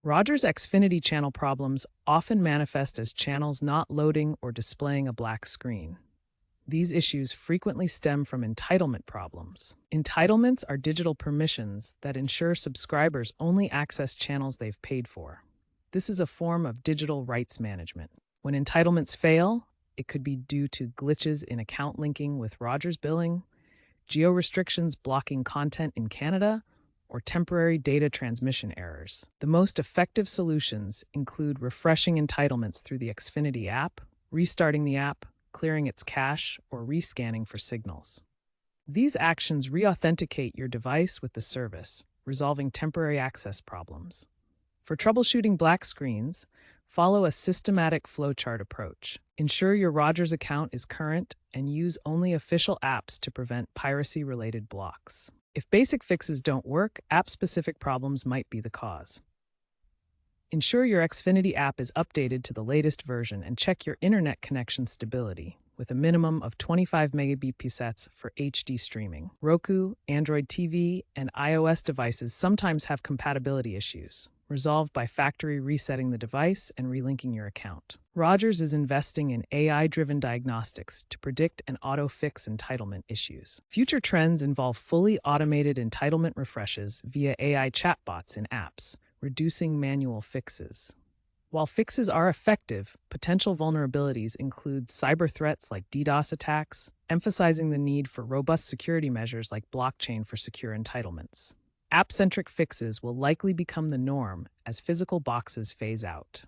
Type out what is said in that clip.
Rogers Xfinity channel problems often manifest as channels not loading or displaying a black screen. These issues frequently stem from entitlement problems. Entitlements are digital permissions that ensure subscribers only access channels they've paid for. This is a form of digital rights management. When entitlements fail, it could be due to glitches in account linking with Rogers billing, geo-restrictions blocking content in Canada, or temporary data transmission errors. The most effective solutions include refreshing entitlements through the Xfinity app, restarting the app, clearing its cache, or rescanning for signals. These actions re-authenticate your device with the service, resolving temporary access problems. For troubleshooting black screens, follow a systematic flowchart approach. Ensure your Rogers account is current and use only official apps to prevent piracy-related blocks. If basic fixes don't work, app-specific problems might be the cause. Ensure your Xfinity app is updated to the latest version and check your internet connection stability with a minimum of 25 Mbps for HD streaming. Roku, Android TV, and iOS devices sometimes have compatibility issues, resolved by factory resetting the device and relinking your account. Rogers is investing in AI-driven diagnostics to predict and auto-fix entitlement issues. Future trends involve fully automated entitlement refreshes via AI chatbots in apps, reducing manual fixes. While fixes are effective, potential vulnerabilities include cyber threats like DDoS attacks, emphasizing the need for robust security measures like blockchain for secure entitlements. App-centric fixes will likely become the norm as physical boxes phase out.